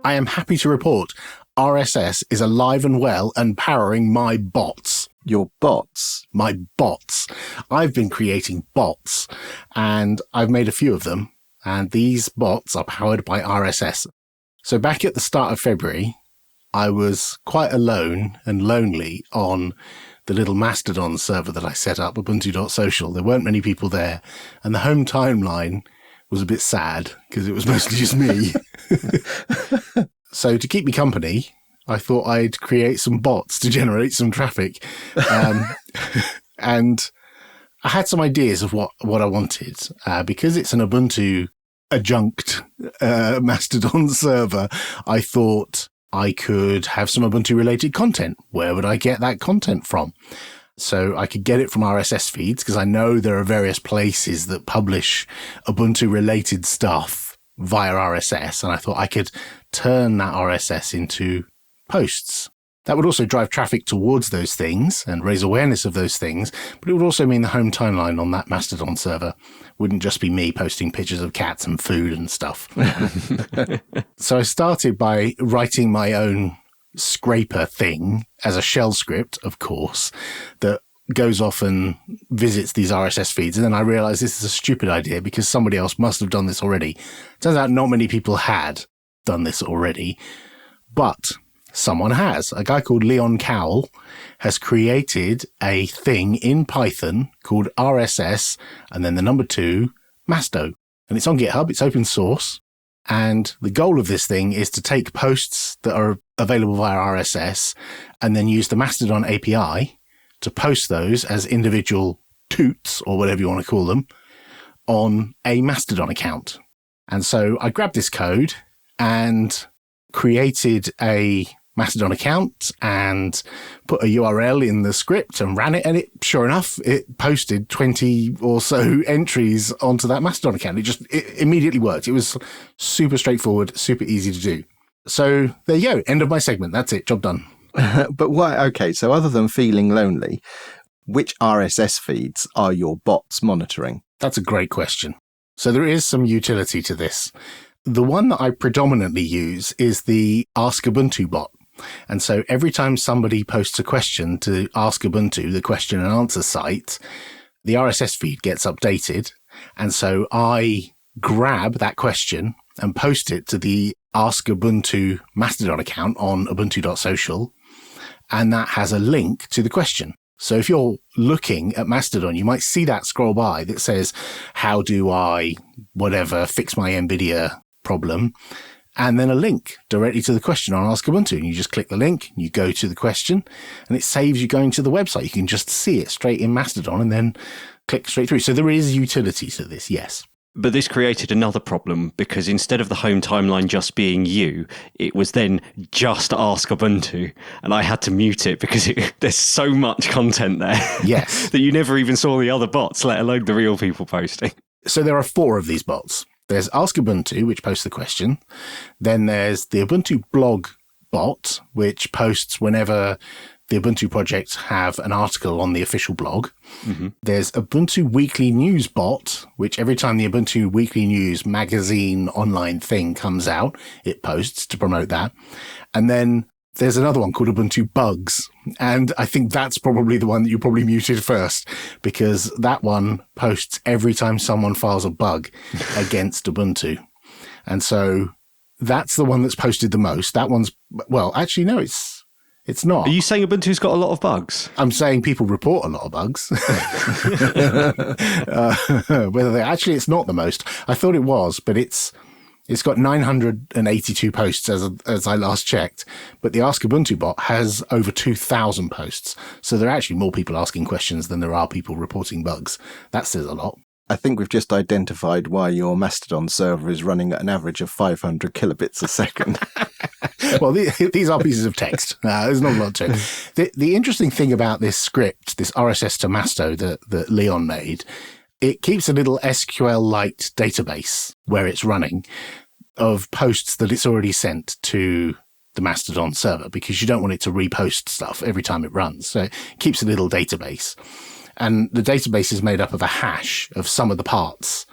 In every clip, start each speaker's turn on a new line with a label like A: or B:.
A: I am happy to report RSS is alive and well and powering my bots.
B: Your bots?
A: My bots. I've been creating bots, and I've made a few of them, and these bots are powered by RSS. So back at the start of February, I was quite alone and lonely on the little Mastodon server that I set up, ubuntu.social. There weren't many people there, and the home timeline was a bit sad because it was mostly just me. So to keep me company, I thought I'd create some bots to generate some traffic. And I had some ideas of what I wanted. Because it's an Ubuntu adjunct Mastodon server, I thought I could have some Ubuntu related content. Where would I get that content from? So I could get it from RSS feeds, because I know there are various places that publish Ubuntu related stuff via RSS. And I thought I could turn that RSS into posts. That would also drive traffic towards those things and raise awareness of those things, but it would also mean the home timeline on that Mastodon server wouldn't just be me posting pictures of cats and food and stuff. So I started by writing my own scraper thing as a shell script, of course, that goes off and visits these RSS feeds. And then I realized this is a stupid idea because somebody else must have done this already. Turns out not many people had done this already, but someone has. A guy called Leon Cowell has created a thing in Python called RSS and then the number 2 Masto. And it's on GitHub. It's open source. And the goal of this thing is to take posts that are available via RSS and then use the Mastodon API to post those as individual toots, or whatever you want to call them, on a Mastodon account. And so I grabbed this code and created a Mastodon account and put a URL in the script and ran it. And it, sure enough, it posted 20 or so entries onto that Mastodon account. It immediately worked. It was super straightforward, super easy to do. So there you go. End of my segment. That's it. Job done.
B: But why? Okay. So other than feeling lonely, which RSS feeds are your bots monitoring?
A: That's a great question. So there is some utility to this. The one that I predominantly use is the Ask Ubuntu bot. And so every time somebody posts a question to Ask Ubuntu, the question and answer site, the RSS feed gets updated. And so I grab that question and post it to the Ask Ubuntu Mastodon account on ubuntu.social. And that has a link to the question. So if you're looking at Mastodon, you might see that scroll by that says, how do I, whatever, fix my NVIDIA problem? And then a link directly to the question on Ask Ubuntu. And you just click the link, you go to the question, and it saves you going to the website. You can just see it straight in Mastodon and then click straight through. So there is utility to this, yes.
C: But this created another problem because instead of the home timeline just being you, it was then just Ask Ubuntu. And I had to mute it because there's so much content there.
A: Yes.
C: That you never even saw the other bots, let alone the real people posting.
A: So there are 4 of these bots. There's Ask Ubuntu, which posts the question. Then there's the Ubuntu blog bot, which posts whenever the Ubuntu project have an article on the official blog. Mm-hmm. There's Ubuntu Weekly News bot, which every time the Ubuntu Weekly News magazine online thing comes out, it posts to promote that. And then there's another one called Ubuntu Bugs. And I think that's probably the one that you probably muted first, because that one posts every time someone files a bug against Ubuntu. And so that's the one that's posted the most. That one's, well, actually, no, it's not.
C: Are you saying Ubuntu's got a lot of bugs?
A: I'm saying people report a lot of bugs. Whether they actually, it's not the most. I thought it was, but it's got 982 posts as I last checked. But the Ask Ubuntu bot has over 2,000 posts. So there are actually more people asking questions than there are people reporting bugs. That says a lot.
B: I think we've just identified why your Mastodon server is running at an average of 500 kilobits a second.
A: Well, these are pieces of text. There's not a lot to it. The interesting thing about this script, this RSS to Masto that Leon made, it keeps a little SQL-like database where it's running of posts that it's already sent to the Mastodon server, because you don't want it to repost stuff every time it runs. So it keeps a little database. And the database is made up of a hash of some of the parts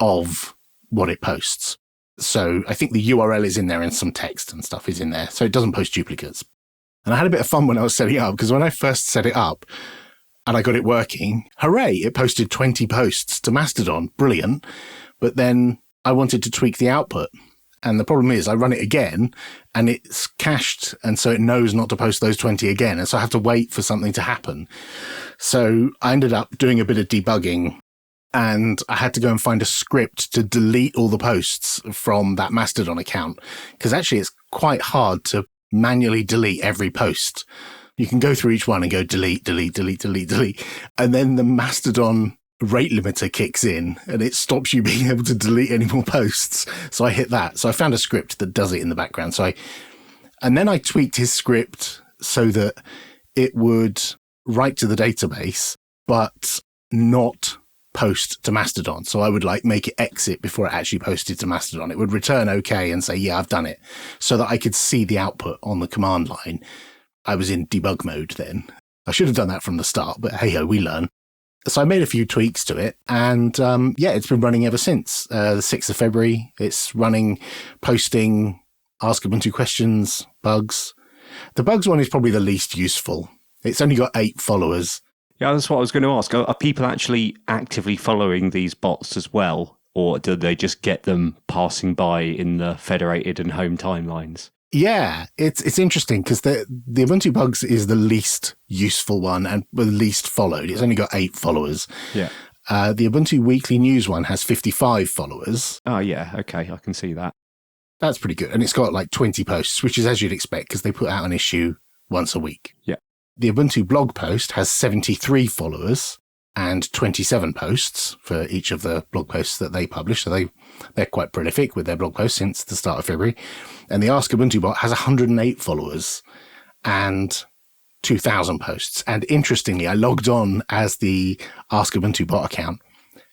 A: of what it posts. So I think the URL is in there and some text and stuff is in there. So it doesn't post duplicates. And I had a bit of fun when I was setting it up, because when I first set it up and I got it working, hooray, it posted 20 posts to Mastodon. Brilliant. But then I wanted to tweak the output. And the problem is I run it again and it's cached. And so it knows not to post those 20 again. And so I have to wait for something to happen. So I ended up doing a bit of debugging, and I had to go and find a script to delete all the posts from that Mastodon account. Because actually it's quite hard to manually delete every post. You can go through each one and go delete, delete, delete, delete, delete. And then the Mastodon rate limiter kicks in and it stops you being able to delete any more posts. So I hit that. So I found a script that does it in the background. And then I tweaked his script so that it would write to the database, but not post to Mastodon. So I would make it exit before it actually posted to Mastodon. It would return okay and say, yeah, I've done it, so that I could see the output on the command line. I was in debug mode then. I should have done that from the start, but hey ho, we learn. So I made a few tweaks to it, and it's been running ever since. The 6th of February, it's running, posting, ask Ubuntu questions, bugs. The bugs one is probably the least useful. It's only got 8 followers.
C: Yeah, that's what I was going to ask. Are people actually actively following these bots as well, or do they just get them passing by in the federated and home timelines?
A: Yeah, it's interesting because the Ubuntu bugs is the least useful one and the least followed. It's only got 8 followers.
C: Yeah.
A: The Ubuntu Weekly News one has 55 followers.
C: Oh, yeah. Okay, I can see that.
A: That's pretty good. And it's got 20 posts, which is as you'd expect because they put out an issue once a week.
C: Yeah.
A: The Ubuntu blog post has 73 followers and 27 posts for each of the blog posts that they publish. So they're quite prolific with their blog posts since the start of February. And the Ask Ubuntu bot has 108 followers and 2,000 posts. And interestingly, I logged on as the Ask Ubuntu bot account,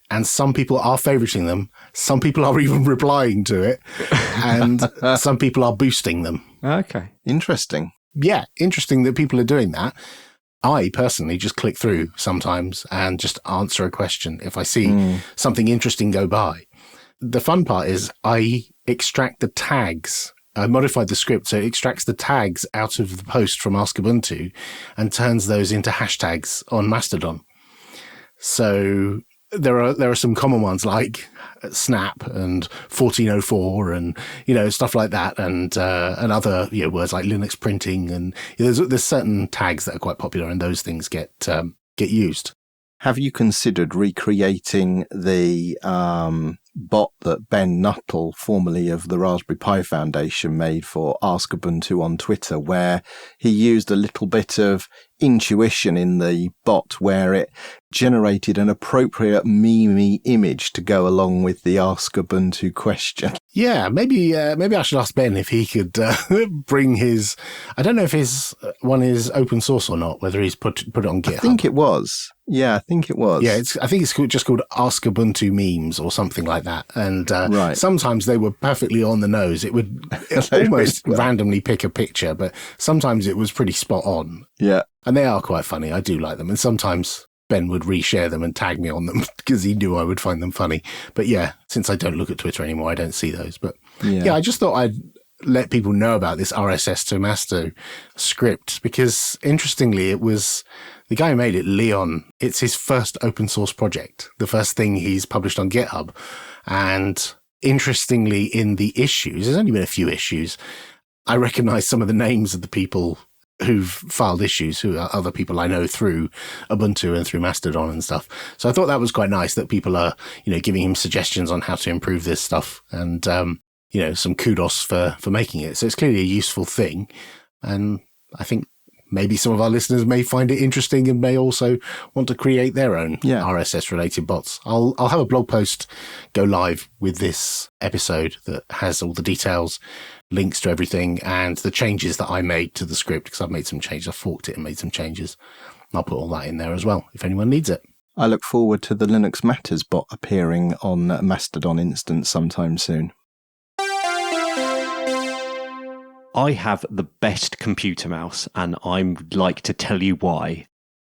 A: and some people are favoriting them. Some people are even replying to it, and some people are boosting them.
C: Okay.
B: Interesting.
A: Yeah, interesting that people are doing that. I personally just click through sometimes and just answer a question if I see something interesting go by. The fun part is I extract the tags. I modified the script so it extracts the tags out of the post from Ask Ubuntu and turns those into hashtags on Mastodon. So there are some common ones like snap and 1404 and stuff like that, and other words like Linux printing, and there's certain tags that are quite popular, and those things get used.
B: Have you considered recreating the bot that Ben Nuttall, formerly of the Raspberry Pi Foundation, made for Ask Ubuntu on Twitter, where he used a little bit of intuition in the bot where it generated an appropriate meme image to go along with the Ask Ubuntu question?
A: Yeah, maybe I should ask Ben if he could bring his. I don't know if his one is open source or not. Whether he's put it on GitHub.
B: I think it was. Yeah, I think it was.
A: Yeah, I think it's just called Ask Ubuntu Memes or something like that. And
B: right.
A: Sometimes they were perfectly on the nose. It would almost randomly pick a picture, but sometimes it was pretty spot on.
B: Yeah.
A: And they are quite funny. I do like them. And sometimes Ben would reshare them and tag me on them because he knew I would find them funny. But yeah, since I don't look at Twitter anymore, I don't see those. But yeah I just thought I'd let people know about this RSS to Masto script because interestingly, it was the guy who made it, Leon. It's his first open source project, the first thing he's published on GitHub. And interestingly, in the issues, there's only been a few issues. I recognize some of the names of the people who've filed issues, who are other people I know through Ubuntu and through Mastodon and stuff. So I thought that was quite nice that people are, giving him suggestions on how to improve this stuff and, some kudos for making it. So it's clearly a useful thing. And I think maybe some of our listeners may find it interesting and may also want to create their own RSS related bots. I'll have a blog post go live with this episode that has all the details, links to everything, and the changes that I made to the script, because I've made some changes. I forked it and made some changes. I'll put all that in there as well if anyone needs it.
B: I look forward to the Linux Matters bot appearing on Mastodon instance sometime soon.
C: I have the best computer mouse, and I'd like to tell you why.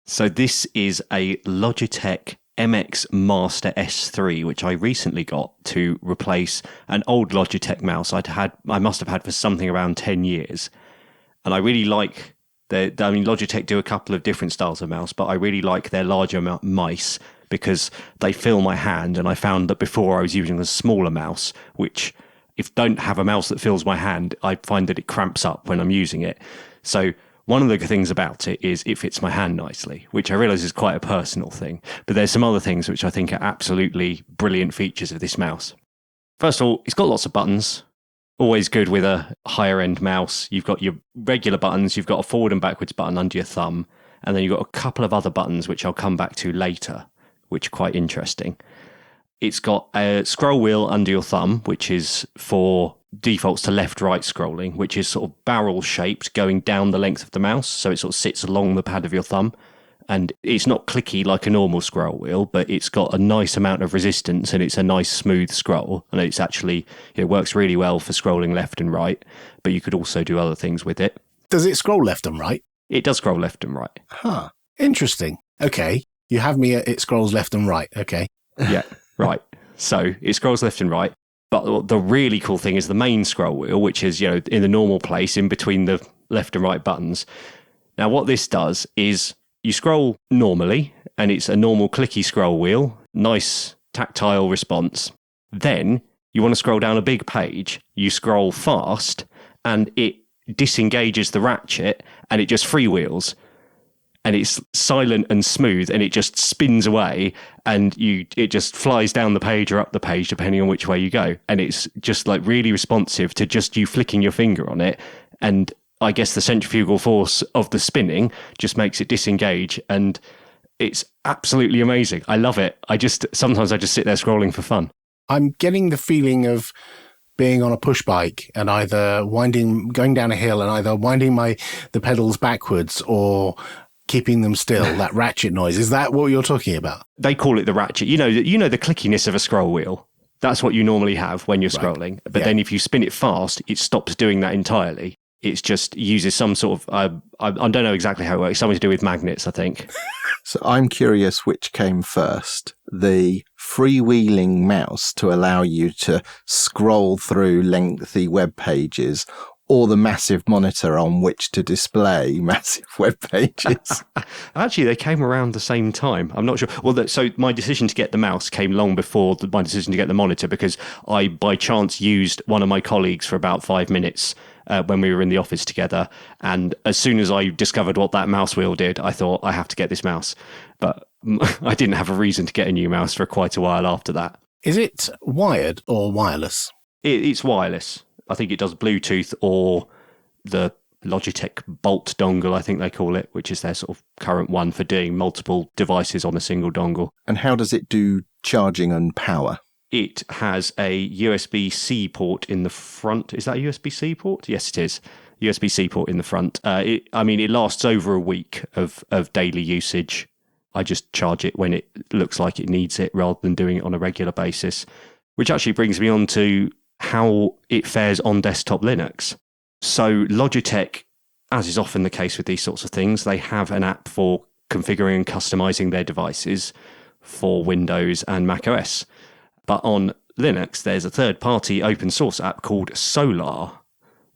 C: So this is a Logitech MX Master S3, which I recently got to replace an old Logitech mouse I must have had for something around 10 years. And I really like Logitech do a couple of different styles of mouse, but I really like their larger mice because they fill my hand. And I found that before I was using a smaller mouse, which if don't have a mouse that fills my hand, I find that it cramps up when I'm using it. So one of the things about it is it fits my hand nicely, which I realise is quite a personal thing. But there's some other things which I think are absolutely brilliant features of this mouse. First of all, it's got lots of buttons. Always good with a higher end mouse. You've got your regular buttons, you've got a forward and backwards button under your thumb, and then you've got a couple of other buttons which I'll come back to later, which are quite interesting. It's got a scroll wheel under your thumb, which is for defaults to left-right scrolling, which is sort of barrel shaped going down the length of the mouse, so it sort of sits along the pad of your thumb. And it's not clicky like a normal scroll wheel, but it's got a nice amount of resistance and it's a nice smooth scroll. And it's actually, it works really well for scrolling left and right, but you could also do other things with it.
A: Does it scroll left and right?
C: It does scroll left and right.
A: Huh. Interesting. Okay. You have me at it scrolls left and right. Okay.
C: Yeah, right. So it scrolls left and right. But the really cool thing is the main scroll wheel, which is, in the normal place in between the left and right buttons. Now, what this does is you scroll normally, and it's a normal clicky scroll wheel, nice tactile response. Then you want to scroll down a big page, you scroll fast, and it disengages the ratchet, and it just freewheels. And it's silent and smooth, and it just spins away, and it just flies down the page or up the page, depending on which way you go. And it's just like really responsive to just you flicking your finger on it, and I guess the centrifugal force of the spinning just makes it disengage, and it's absolutely amazing. I love it. Sometimes I just sit there scrolling for fun.
A: I'm getting the feeling of being on a push bike and either going down a hill and either winding the pedals backwards or keeping them still, that ratchet noise. Is that what you're talking about?
C: They call it the ratchet. You know the clickiness of a scroll wheel. That's what you normally have when you're scrolling. But then if you spin it fast, it stops doing that entirely. It's just uses some sort of, I don't know exactly how it works, something to do with magnets, I think.
B: So I'm curious which came first, the freewheeling mouse to allow you to scroll through lengthy web pages, or the massive monitor on which to display massive web pages.
C: Actually, they came around the same time. I'm not sure. Well, so my decision to get the mouse came long before my decision to get the monitor, because I, by chance, used one of my colleagues for about 5 minutes when we were in the office together. And as soon as I discovered what that mouse wheel did, I thought, I have to get this mouse. But I didn't have a reason to get a new mouse for quite a while after that.
A: Is it wired or wireless?
C: It's wireless. I think it does Bluetooth or the Logitech Bolt dongle, I think they call it, which is their sort of current one for doing multiple devices on a single dongle.
B: And how does it do charging and power?
C: It has a USB-C port in the front. Is that a USB-C port? Yes, it is. USB-C port in the front. It lasts over a week of daily usage. I just charge it when it looks like it needs it rather than doing it on a regular basis, which actually brings me on to how it fares on desktop Linux. So Logitech, as is often the case with these sorts of things, they have an app for configuring and customizing their devices for Windows and macOS. But on Linux, there's a third-party open source app called Solar,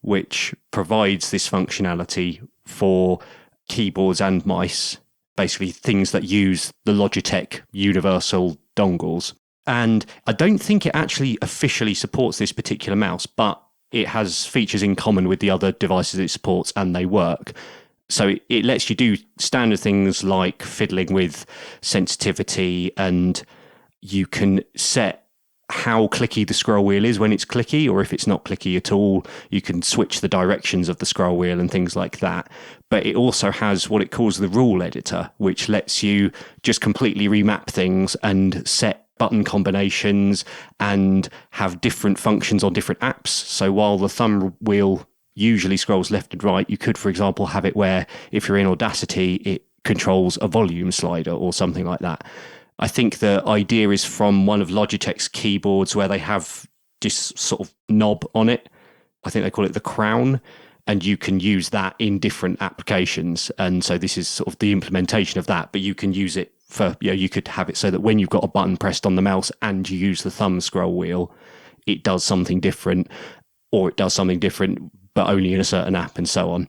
C: which provides this functionality for keyboards and mice, basically things that use the Logitech universal dongles. And I don't think it actually officially supports this particular mouse, but it has features in common with the other devices it supports, and they work. So it lets you do standard things like fiddling with sensitivity, and you can set how clicky the scroll wheel is when it's clicky, or if it's not clicky at all. You can switch the directions of the scroll wheel and things like that. But it also has what it calls the rule editor, which lets you just completely remap things and set button combinations and have different functions on different apps. So while the thumb wheel usually scrolls left and right, you could, for example, have it where if you're in Audacity, it controls a volume slider or something like that. I think the idea is from one of Logitech's keyboards where they have this sort of knob on it. I think they call it the crown, and you can use that in different applications. And so this is sort of the implementation of that, but you can use it you could have it so that when you've got a button pressed on the mouse and you use the thumb scroll wheel, it does something different, or it does something different, but only in a certain app and so on.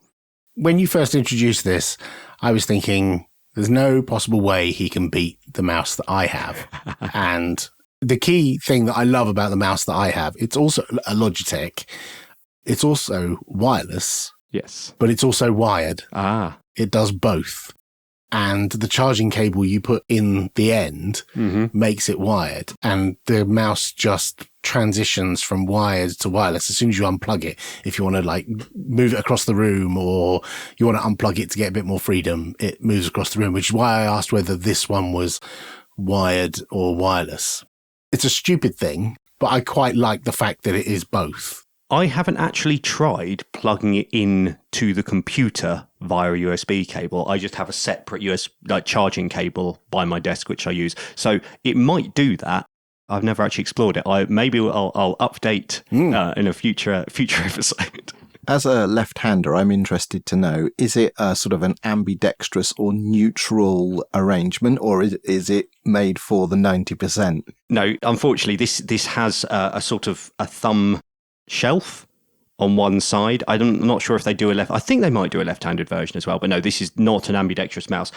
A: When you first introduced this, I was thinking there's no possible way he can beat the mouse that I have. And the key thing that I love about the mouse that I have, it's also a Logitech. It's also wireless.
C: Yes.
A: But it's also wired.
C: Ah.
A: It does both. And the charging cable you put in the end makes it wired. And the mouse just transitions from wired to wireless as soon as you unplug it. If you want to like move it across the room, or you want to unplug it to get a bit more freedom, it moves across the room, which is why I asked whether this one was wired or wireless. It's a stupid thing, but I quite like the fact that it is both.
C: I haven't actually tried plugging it in to the computer via a USB cable. I just have a separate charging cable by my desk, which I use. So it might do that. I've never actually explored it. Maybe I'll update in a future episode.
B: As a left-hander, I'm interested to know, is it a sort of an ambidextrous or neutral arrangement, or is it made for the 90%?
C: No, unfortunately, this has a sort of a thumb shelf on one side. I'm not sure if they do I think they might do a left-handed version as well, but no, this is not an ambidextrous mouse.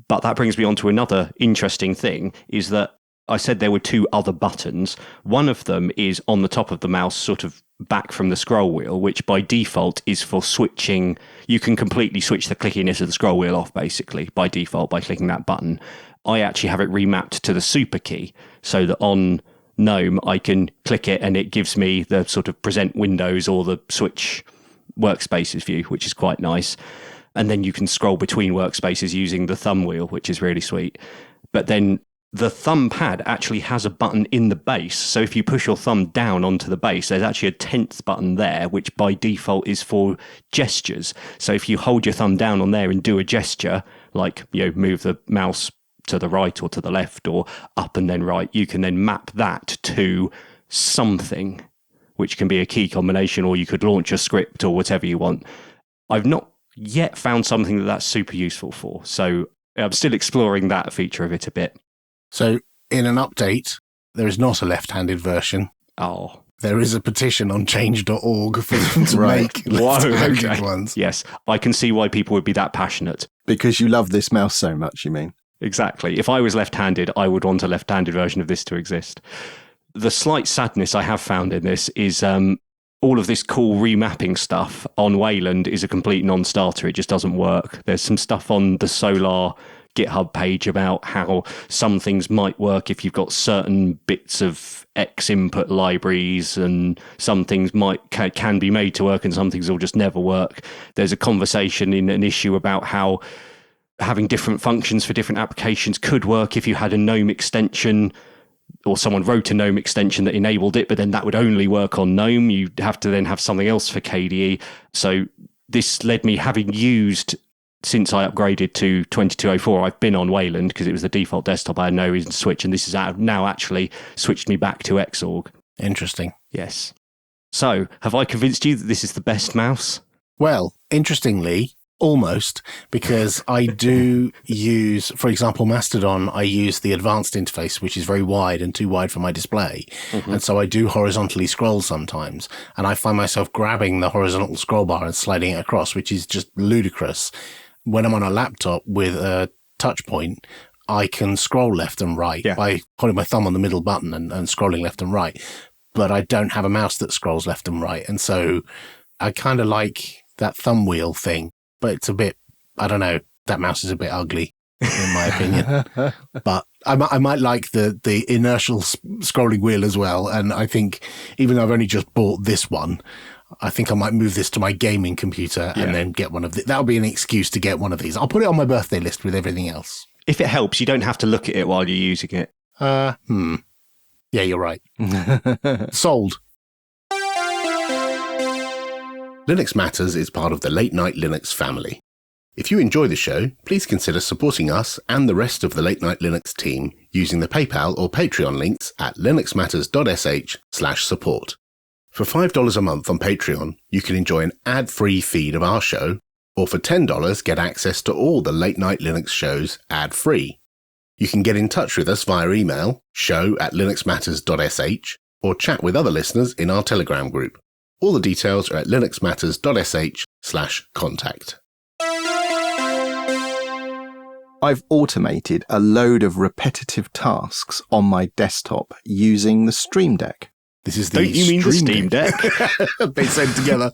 C: But that brings me on to another interesting thing, is that I said there were two other buttons. One of them is on the top of the mouse, sort of back from the scroll wheel, which by default is for switching. You can completely switch the clickiness of the scroll wheel off, basically, by default, by clicking that button. I actually have it remapped to the super key, so that on Gnome, I can click it and it gives me the sort of present windows or the switch workspaces view, which is quite nice. And then you can scroll between workspaces using the thumb wheel, which is really sweet. But then the thumb pad actually has a button in the base. So if you push your thumb down onto the base, there's actually a 10th button there, which by default is for gestures. So if you hold your thumb down on there and do a gesture, like, move the mouse to the right or to the left or up and then right, you can then map that to something, which can be a key combination, or you could launch a script or whatever you want. I've not yet found something that's super useful for, so I'm still exploring that feature of it a bit.
A: So in an update, there is not a left-handed version.
C: Oh.
A: There is a petition on change.org for them to make left-handed ones.
C: Yes, I can see why people would be that passionate.
B: Because you love this mouse so much, you mean?
C: Exactly. If I was left-handed, I would want a left-handed version of this to exist. The slight sadness I have found in this is all of this cool remapping stuff on Wayland is a complete non-starter. It just doesn't work. There's some stuff on the Solar GitHub page about how some things might work if you've got certain bits of X input libraries, and some things can be made to work and some things will just never work. There's a conversation in an issue about how having different functions for different applications could work if you had a GNOME extension, or someone wrote a GNOME extension that enabled it, but then that would only work on GNOME. You'd have to then have something else for KDE. So this led me, having used, since I upgraded to 2204, I've been on Wayland because it was the default desktop. I had no reason to switch, and this has now actually switched me back to Xorg.
A: Interesting.
C: Yes. So, have I convinced you that this is the best mouse?
A: Well, interestingly, almost, because I do use, for example, Mastodon, I use the advanced interface, which is very wide and too wide for my display. Mm-hmm. And so I do horizontally scroll sometimes. And I find myself grabbing the horizontal scroll bar and sliding it across, which is just ludicrous. When I'm on a laptop with a touch point, I can scroll left and right by holding my thumb on the middle button and scrolling left and right. But I don't have a mouse that scrolls left and right. And so I kind of like that thumb wheel thing. But it's a bit, I don't know, that mouse is a bit ugly, in my opinion. But I might like the inertial scrolling wheel as well. And I think, even though I've only just bought this one, I think I might move this to my gaming computer and then get one of these. That'll be an excuse to get one of these. I'll put it on my birthday list with everything else.
C: If it helps, you don't have to look at it while you're using it.
A: Yeah, you're right. Sold. Linux Matters is part of the Late Night Linux family. If you enjoy the show, please consider supporting us and the rest of the Late Night Linux team using the PayPal or Patreon links at linuxmatters.sh/support. For $5 a month on Patreon, you can enjoy an ad-free feed of our show, or for $10 get access to all the Late Night Linux shows ad-free. You can get in touch with us via email, show@linuxmatters.sh, or chat with other listeners in our Telegram group. All the details are at linuxmatters.sh/contact.
B: I've automated a load of repetitive tasks on my desktop using the Stream Deck.
A: This is the
C: Don't you mean the Steam Deck?
A: They sent together.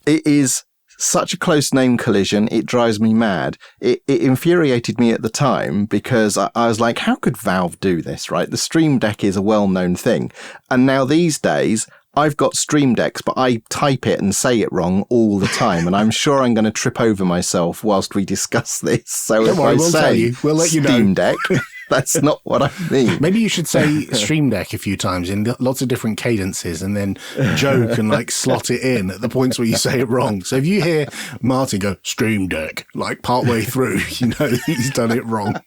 B: It is such a close name collision, it drives me mad. It infuriated me at the time because I was like, how could Valve do this, right? The Stream Deck is a well-known thing. And now these days, I've got Stream Decks, but I type it and say it wrong all the time. And I'm sure I'm going to trip over myself whilst we discuss this. So
A: Don't
B: if
A: worry,
B: I
A: we'll
B: say
A: tell you. We'll let you know.
B: Steam Deck, that's not what I mean.
A: Maybe you should say Stream Deck a few times in lots of different cadences, and then Joe can slot it in at the points where you say it wrong. So if you hear Martin go Stream Deck partway through, you know he's done it wrong.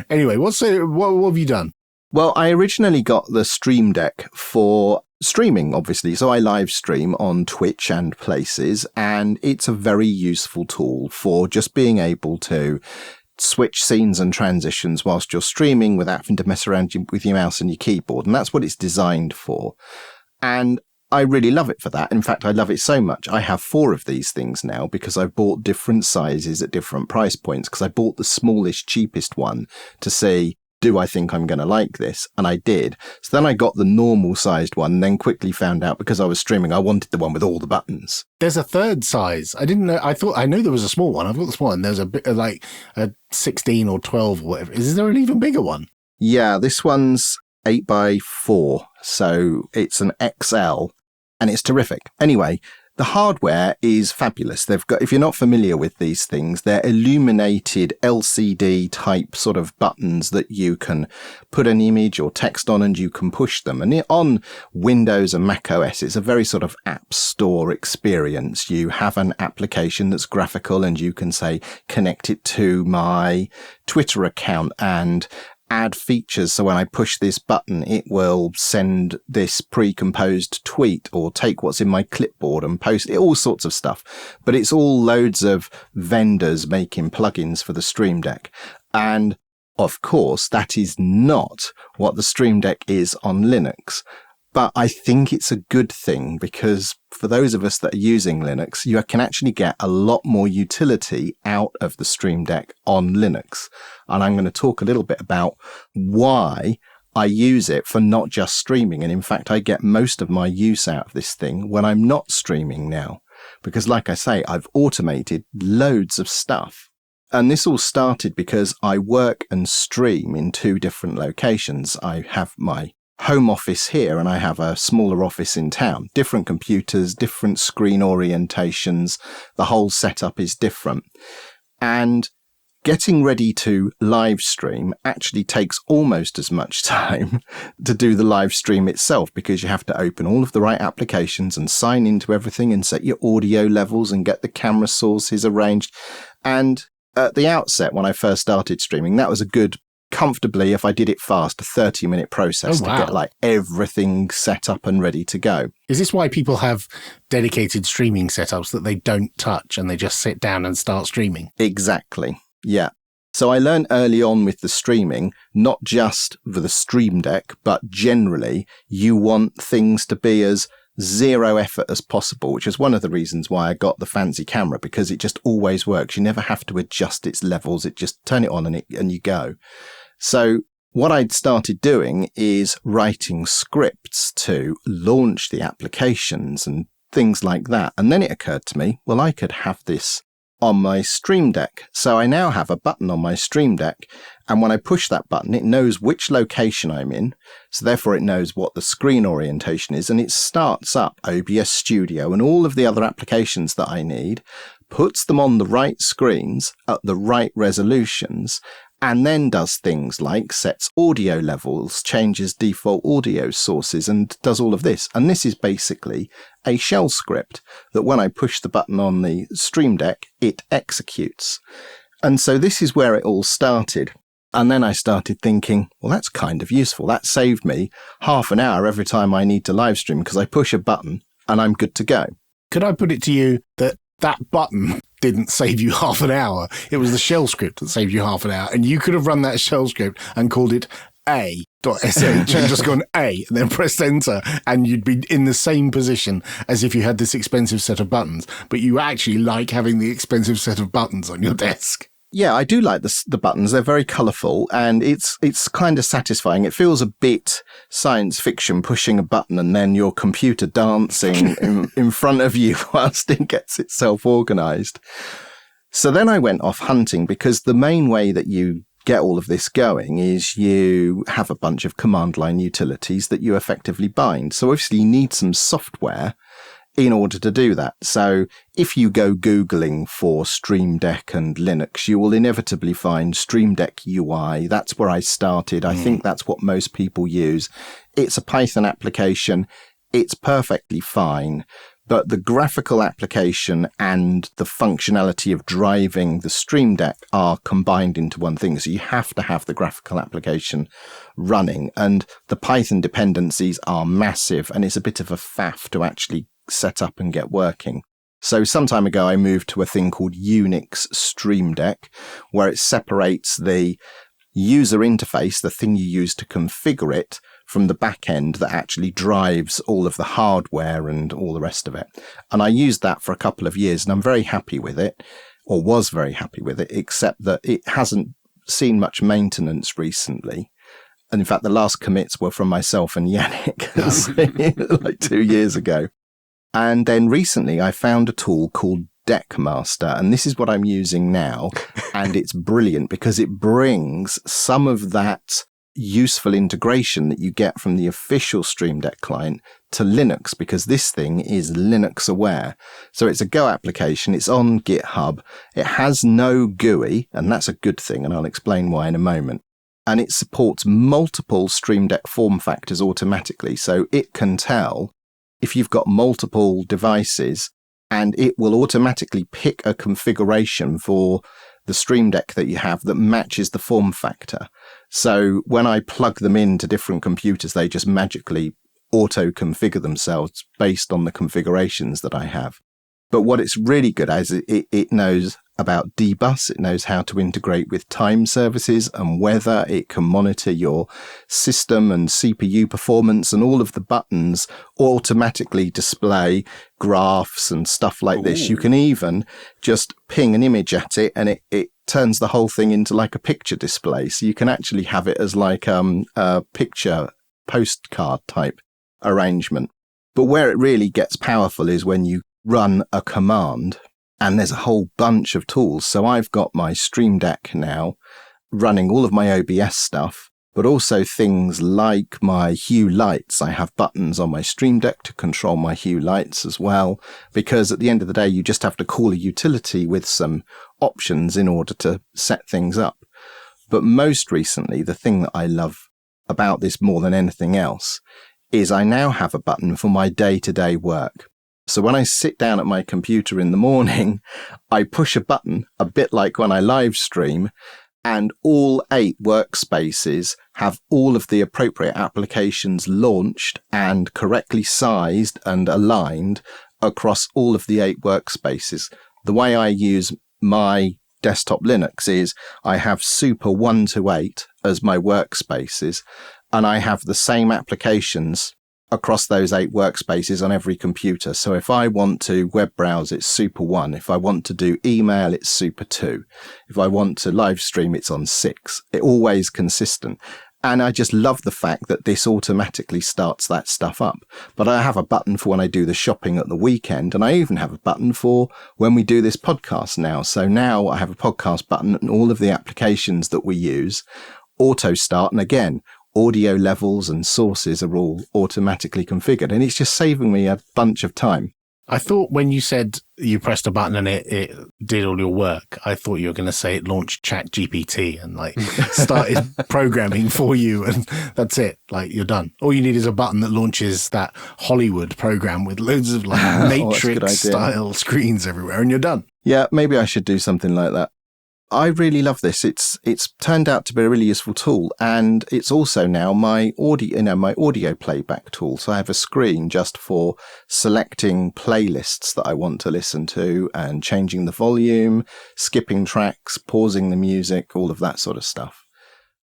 A: Anyway, what have you done?
B: Well, I originally got the Stream Deck for streaming, obviously. So I live stream on Twitch and places, and it's a very useful tool for just being able to switch scenes and transitions whilst you're streaming without having to mess around with your mouse and your keyboard. And that's what it's designed for. And I really love it for that. In fact, I love it so much. I have 4 of these things now because I've bought different sizes at different price points, because I bought the smallest, cheapest one to see, do I think I'm going to like this? And I did. So then I got the normal sized one and then quickly found out, because I was streaming, I wanted the one with all the buttons.
A: There's a third size. I didn't know. I know there was a small one. I've got the small one. There's a bit like a 16 or 12 or whatever. Is there an even bigger one?
B: Yeah, this one's 8x4. So it's an XL and it's terrific. Anyway, the hardware is fabulous. They've got, if you're not familiar with these things, they're illuminated LCD type sort of buttons that you can put an image or text on and you can push them. And on Windows and Mac OS, it's a very sort of app store experience. You have an application that's graphical and you can say, connect it to my Twitter account and add features. So when I push this button, it will send this pre-composed tweet or take what's in my clipboard and post it, all sorts of stuff. But it's all loads of vendors making plugins for the Stream Deck. And of course, that is not what the Stream Deck is on Linux. But I think it's a good thing, because for those of us that are using Linux, you can actually get a lot more utility out of the Stream Deck on Linux. And I'm going to talk a little bit about why I use it for not just streaming. And in fact, I get most of my use out of this thing when I'm not streaming now. Because like I say, I've automated loads of stuff. And this all started because I work and stream in 2 different locations. I have my home office here and I have a smaller office in town. Different computers, different screen orientations. The whole setup is different. And getting ready to live stream actually takes almost as much time to do the live stream itself, because you have to open all of the right applications and sign into everything and set your audio levels and get the camera sources arranged. And at the outset, when I first started streaming, that was a good, comfortably, if I did it fast, a 30-minute process to get everything set up and ready to go.
A: Is this why people have dedicated streaming setups that they don't touch and they just sit down and start streaming?
B: Exactly. Yeah. So I learned early on with the streaming, not just for the Stream Deck, but generally you want things to be as zero effort as possible, which is one of the reasons why I got the fancy camera, because it just always works. You never have to adjust its levels. It just turn it on and you go. So what I'd started doing is writing scripts to launch the applications and things like that. And then it occurred to me, well, I could have this on my Stream Deck. So I now have a button on my Stream Deck, and when I push that button, it knows which location I'm in. So therefore it knows what the screen orientation is, and it starts up OBS Studio and all of the other applications that I need, puts them on the right screens at the right resolutions, and then does things like sets audio levels, changes default audio sources, and does all of this. And this is basically a shell script that when I push the button on the Stream Deck, it executes. And so this is where it all started. And then I started thinking, well, that's kind of useful. That saved me half an hour every time I need to live stream, because I push a button and I'm good to go.
A: Could I put it to you that that button didn't save you half an hour. It was the shell script that saved you half an hour. And you could have run that shell script and called it a.sh and just gone A and then pressed enter, and you'd be in the same position as if you had this expensive set of buttons, but you actually like having the expensive set of buttons on your desk.
B: Yeah, I do like the buttons. They're very colourful, and it's kind of satisfying. It feels a bit science fiction, pushing a button and then your computer dancing in front of you whilst it gets itself organised. So then I went off hunting, because the main way that you get all of this going is you have a bunch of command line utilities that you effectively bind. So obviously you need some software in order to do that. So if you go Googling for Stream Deck and Linux, you will inevitably find Stream Deck UI. That's where I started. I think that's what most people use. It's a Python application. It's perfectly fine. But the graphical application and the functionality of driving the Stream Deck are combined into one thing. So you have to have the graphical application running. And the Python dependencies are massive, and it's a bit of a faff to actually set up and get working. So some time ago, I moved to a thing called Unix Stream Deck, where it separates the user interface, the thing you use to configure it, from the back end that actually drives all of the hardware and all the rest of it. And I used that for a couple of years, and I'm very happy with it, or was very happy with it, except that it hasn't seen much maintenance recently. And in fact, the last commits were from myself and Yannick like 2 years ago. And then recently I found a tool called Deckmaster, and this is what I'm using now. And it's brilliant because it brings some of that useful integration that you get from the official Stream Deck client to Linux, because this thing is Linux aware. So it's a Go application. It's on GitHub. It has no GUI, and that's a good thing, and I'll explain why in a moment. And it supports multiple Stream Deck form factors automatically. So it can tell if you've got multiple devices, and it will automatically pick a configuration for the Stream Deck that you have that matches the form factor. So when I plug them into different computers, they just magically auto-configure themselves based on the configurations that I have. But what it's really good at is it knows about dbus. It knows how to integrate with time services and weather. It can monitor your system and CPU performance, and all of the buttons automatically display graphs and stuff like this. You can even just ping an image at it, and it turns the whole thing into like a picture display. So you can actually have it as like a picture postcard type arrangement. But where it really gets powerful is when you run a command, and there's a whole bunch of tools. So I've got my Stream Deck now running all of my OBS stuff, but also things like my Hue lights. I have buttons on my Stream Deck to control my Hue lights as well, because at the end of the day, you just have to call a utility with some options in order to set things up. But most recently, the thing that I love about this more than anything else is I now have a button for my day-to-day work. So when I sit down at my computer in the morning, I push a button, a bit like when I live stream, and all 8 workspaces have all of the appropriate applications launched and correctly sized and aligned across all of the 8 workspaces. The way I use my desktop Linux is I have Super 1 to 8 as my workspaces, and I have the same applications across those 8 workspaces on every computer. So if I want to web browse, it's Super 1. If I want to do email, it's Super 2. If I want to live stream, it's on 6. It's always consistent. And I just love the fact that this automatically starts that stuff up. But I have a button for when I do the shopping at the weekend, and I even have a button for when we do this podcast now. So now I have a podcast button, and all of the applications that we use auto start. And again, audio levels and sources are all automatically configured, and it's just saving me a bunch of time.
A: I thought when you said you pressed a button and it did all your work, I thought you were going to say it launched ChatGPT and like started programming for you, and that's it. Like, you're done. All you need is a button that launches that Hollywood program with loads of like Matrix style screens everywhere, and you're done.
B: Yeah, maybe I should do something like that. I really love this. It's turned out to be a really useful tool, and it's also now my audio playback tool. So I have a screen just for selecting playlists that I want to listen to and changing the volume, skipping tracks, pausing the music, all of that sort of stuff.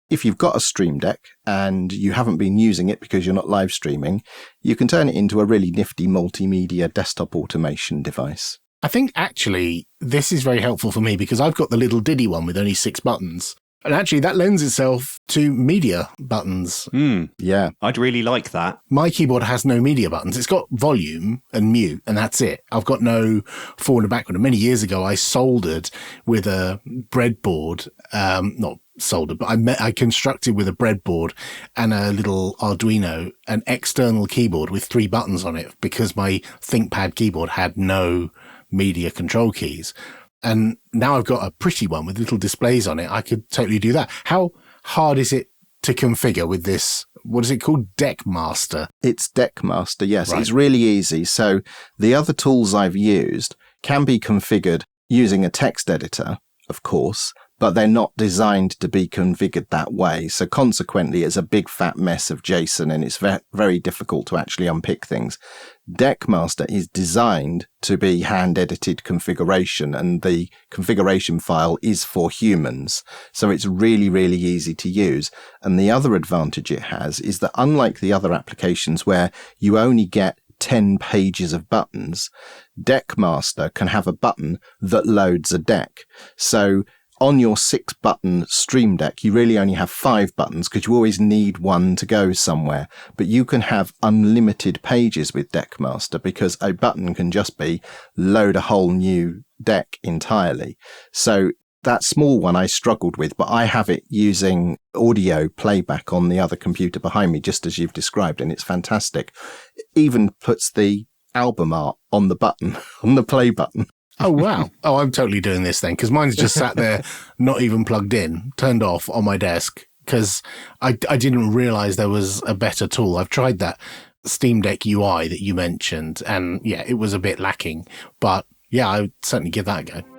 B: If you've got a Stream Deck and you haven't been using it because you're not live streaming, you can turn it into a really nifty multimedia desktop automation device.
A: I think actually this is very helpful for me because I've got the little Diddy one with only 6 buttons. And actually that lends itself to media buttons.
B: Yeah.
C: I'd really like that.
A: My keyboard has no media buttons. It's got volume and mute, and that's it. I've got no forward and backward. And many years ago, I soldered with a breadboard, not soldered, but I constructed with a breadboard and a little Arduino, an external keyboard with 3 buttons on it because my ThinkPad keyboard had no media control keys. And now I've got a pretty one with little displays on it. I could totally do that. How hard is it to configure with this? What is it called? Deckmaster?
B: It's Deckmaster, yes.
A: Right.
B: It's really easy. So the other tools I've used can be configured using a text editor, of course, but they're not designed to be configured that way. So consequently, it's a big fat mess of JSON, and it's very difficult to actually unpick things. Deckmaster is designed to be hand-edited configuration, and the configuration file is for humans. So it's really, really easy to use. And the other advantage it has is that unlike the other applications where you only get 10 pages of buttons, Deckmaster can have a button that loads a deck. So on your 6-button Stream Deck, you really only have 5 buttons because you always need one to go somewhere. But you can have unlimited pages with Deckmaster because a button can just be load a whole new deck entirely. So that small one I struggled with, but I have it using audio playback on the other computer behind me, just as you've described, and it's fantastic. It even puts the album art on the button, on the play button.
A: Oh, wow. Oh, I'm totally doing this then because mine's just sat there, not even plugged in, turned off on my desk because I didn't realize there was a better tool. I've tried that Steam Deck UI that you mentioned, and yeah, it was a bit lacking. But yeah, I would certainly give that a go.